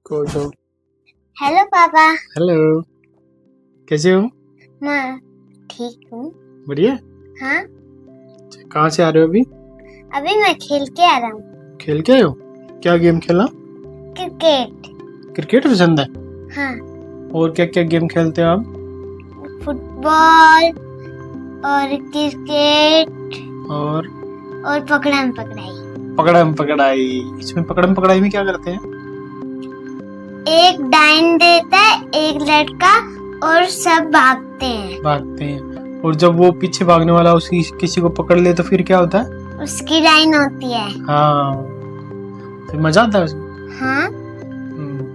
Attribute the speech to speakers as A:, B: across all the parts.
A: Coach हो।
B: Hello पापा।
A: Hello, कैसे हो?
B: मैं ठीक हूँ।
A: बढ़िया।
B: हाँ,
A: कहाँ से आ रहे हो अभी?
B: अभी मैं खेल के आ रहा हूँ।
A: खेल के आए हो? क्या गेम खेला?
B: क्रिकेट।
A: क्रिकेट पसंद है?
B: हाँ,
A: और क्या क्या गेम खेलते हो आप?
B: फुटबॉल और क्रिकेट
A: और
B: पकड़म पकड़ाई।
A: पकड़म पकड़ाई। इसमें पकड़म पकड़ाई में क्या करते हैं?
B: एक डाइन देता है, एक लड़का, और सब भागते हैं।
A: भागते हैं, और जब वो पीछे भागने वाला उसी किसी को पकड़ ले तो फिर क्या होता है?
B: उसकी डाइन होती है।
A: हाँ, फिर मजा आता है उसमें।
B: हाँ,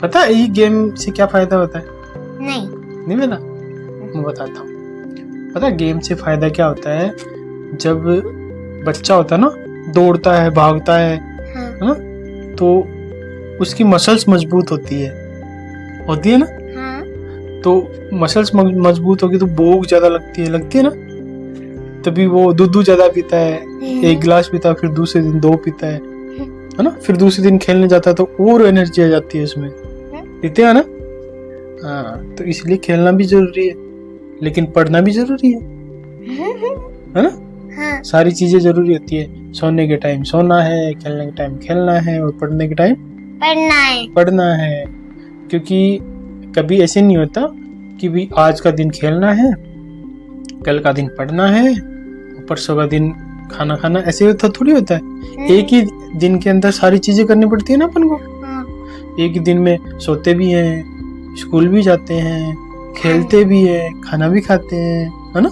A: पता है ये गेम से क्या फायदा होता है?
B: नहीं
A: पता? मैं बताता हूँ। पता है गेम से फायदा क्या होता है? जब बच्चा होता है ना, दौड़ता है, भागता है,
B: हाँ,
A: है ना, तो उसकी मसल्स मजबूत होती है ना।
B: हाँ,
A: तो मसल्स मजबूत होगी तो भूख ज्यादा लगती है ना। तभी वो दूध ज्यादा पीता है, एक गिलास पीता है, फिर दूसरे दिन 2 पीता है ना। फिर दूसरे दिन खेलने जाता है तो और एनर्जी आ जाती है उसमें, पीते हैं ना। हाँ, तो इसलिए खेलना भी जरूरी है, लेकिन पढ़ना भी जरूरी है ना।
B: हाँ,
A: सारी चीजें जरूरी होती है। सोने के टाइम सोना है, खेलने के टाइम खेलना है, और पढ़ने के टाइम पढ़ना है। क्योंकि कभी ऐसे नहीं होता कि भी आज का दिन खेलना है, कल का दिन पढ़ना है, परसों का दिन खाना खाना, ऐसे होता थोड़ी होता है। एक ही दिन के अंदर सारी चीजें करनी पड़ती है ना अपन को। एक ही दिन में सोते भी हैं, स्कूल भी जाते हैं, खेलते भी हैं, खाना भी खाते हैं, है ना।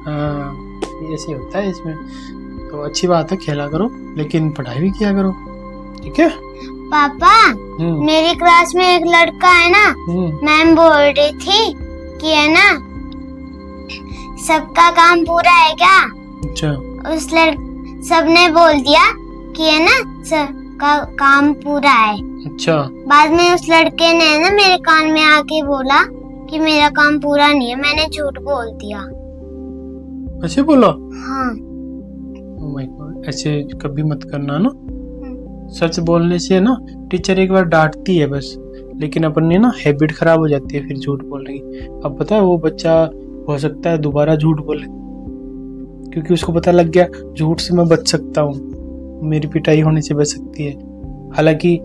A: हाँ, ऐसे होता है इसमें। तो अच्छी बात है, खेला करो, लेकिन पढ़ाई भी किया करो, ठीक है।
B: पापा, मेरी क्लास में एक लड़का है ना, मैम बोल रही थी कि है ना, सबका काम पूरा है क्या?
A: अच्छा।
B: सबने बोल दिया कि है ना, सबका काम पूरा है।
A: अच्छा।
B: बाद में उस लड़के ने ना मेरे कान में आके बोला कि मेरा काम पूरा नहीं है। मैंने झूठ बोल दिया।
A: ऐसे बोला?
B: हाँ।
A: ओह माय गॉड, ऐसे कभी मत करना ना। सच बोलने से ना टीचर एक बार डांटती है बस, लेकिन अपन ने ना हैबिट खराब हो जाती है फिर झूठ बोलने की। अब पता है वो बच्चा हो सकता है दोबारा झूठ बोले, क्योंकि उसको पता लग गया झूठ से मैं बच सकता हूँ, मेरी पिटाई होने से बच सकती है। हालांकि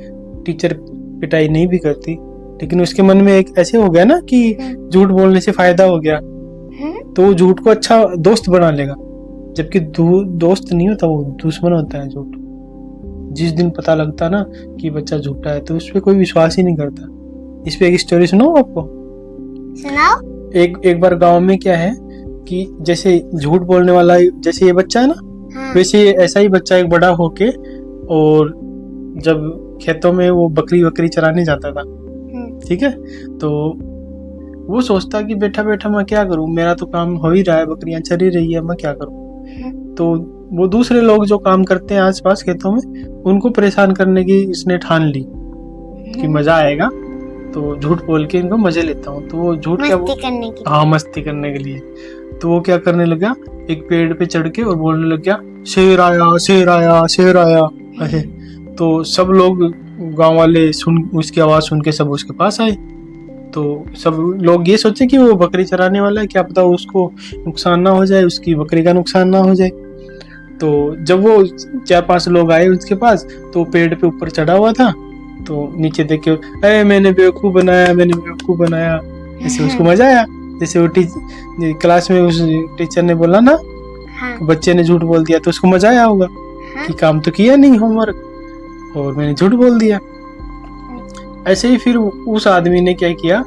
A: टीचर पिटाई नहीं भी करती, लेकिन उसके मन में एक ऐसे हो गया ना कि झूठ बोलने से फायदा हो गया, तो झूठ को अच्छा दोस्त बना लेगा। जबकि दोस्त नहीं होता, वो दुश्मन होता है झूठ। जिस दिन पता लगता ना कि बच्चा झूठा है तो उस पर कोई विश्वास ही नहीं करता। इस पे एक स्टोरी सुनाऊं आपको?
B: सुनाओ। एक
A: बार गांव में क्या है कि जैसे झूठ बोलने वाला जैसे ये बच्चा है ना, वैसे ऐसा ही बच्चा एक बड़ा होके, और जब खेतों में वो बकरी चराने जाता था, ठीक है, तो वो सोचता कि बैठा बैठा मैं क्या करूं, मेरा तो काम हो ही रहा है, बकरियां चर ही रही है, मैं क्या करूं। तो वो दूसरे लोग जो काम करते हैं आसपास खेतों में, उनको परेशान करने की इसने ठान ली कि मजा आएगा, तो झूठ बोल के इनको मजे लेता हूँ। तो वो झूठ क्या
B: करने के
A: हाँ, मस्ती करने के लिए। तो वो क्या करने लगा, एक पेड़ पे चढ़ के और बोलने लग गया, शेर आया शेर आया शेर आया। ऐसे तो सब लोग गांव वाले उसकी आवाज सुन के सब उसके पास आए। तो सब लोग ये सोचे कि वो बकरी चराने वाला है, क्या पता उसको नुकसान ना हो जाए, उसकी बकरी का नुकसान ना हो जाए। तो जब वो 4-5 लोग आए उसके पास, तो पेड़ पे ऊपर चढ़ा हुआ था, तो नीचे देख के अरे मैंने बेवकूफ बनाया, ऐसे उसको मजा आया। जैसे वो क्लास में उस टीचर ने बोला ना, बच्चे ने झूठ बोल दिया, तो उसको मजा आया होगा कि काम तो किया नहीं होमवर्क, और मैंने झूठ बोल दिया। ऐसे ही फिर उस आदमी ने क्या किया,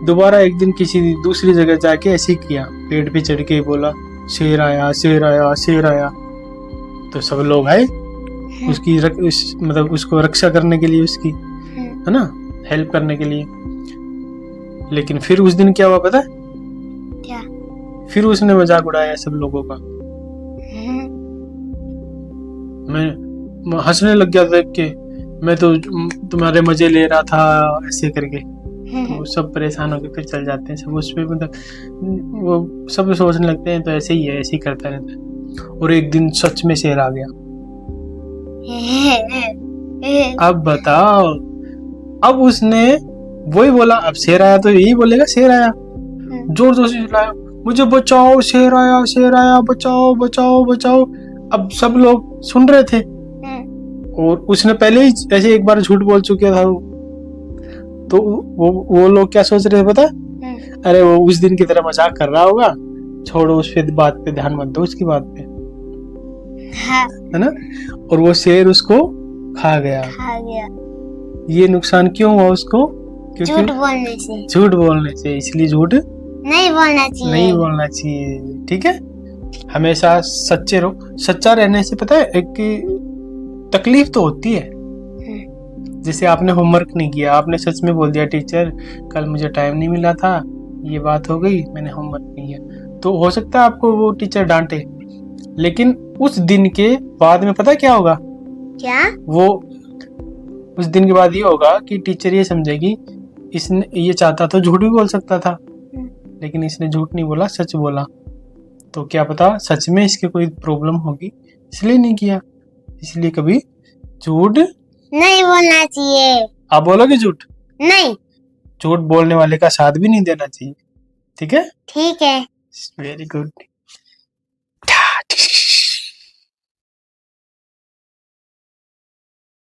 A: दोबारा एक दिन किसी दूसरी जगह जाके ऐसे ही किया, पेड़ पे चढ़ के बोला, शेर आया शेर आया शेर आया। तो सब लोग आए उसकी मतलब उसको रक्षा करने के लिए, उसकी है ना, हेल्प करने के लिए। लेकिन फिर उस दिन क्या हुआ पता है?
B: क्या?
A: फिर उसने मजाक उड़ाया सब लोगों का। मैं हंसने लग गया देख के, मैं तो तुम्हारे मजे ले रहा था ऐसे करके। तो सब परेशान होकर फिर चल जाते हैं सब उस पे, मतलब वो सब सोचने लगते हैं तो ऐसे ही है, ऐसे ही करता रहता है। और एक दिन सच में शेर आ गया। अब बताओ अब उसने वही बोला, अब शेर आया तो यही बोलेगा शेर आया, जोर जोर से चिल्लाया मुझे बचाओ शेर आया बचाओ बचाओ बचाओ। अब सब लोग सुन रहे थे और उसने पहले ही ऐसे एक बार झूठ बोल चुका था वो, तो वो लोग क्या सोच रहे थे पता, अरे वो उस दिन की तरह मजाक कर रहा होगा, छोड़ो उस पे बात पे ध्यान मत दो उसकी बात पे, है ना। और वो शेर उसको खा गया। ये नुकसान क्यों हुआ उसको? क्योंकि झूठ बोलने से, इसलिए झूठ नहीं बोलना चाहिए। ठीक है, हमेशा सच्चे रहो। सच्चा रहने से पता है एक तकलीफ तो होती है, जैसे आपने होमवर्क नहीं किया, आपने सच में बोल दिया टीचर कल मुझे टाइम नहीं मिला था, ये बात हो गई, मैंने होमवर्क नहीं किया, तो हो सकता है आपको वो टीचर डांटे, लेकिन उस दिन के बाद में पता क्या होगा?
B: क्या?
A: वो उस दिन के बाद ये होगा कि टीचर ये समझेगी इसने ये चाहता तो झूठ भी बोल सकता था, लेकिन इसने झूठ नहीं बोला, सच बोला, तो क्या पता सच में इसके कोई प्रॉब्लम होगी, इसलिए नहीं किया। इसलिए कभी झूठ
B: नहीं बोलना चाहिए।
A: आप बोलोगे झूठ?
B: नहीं,
A: झूठ बोलने वाले का साथ भी नहीं देना चाहिए। ठीक है,
B: ठीक है।
A: Very good.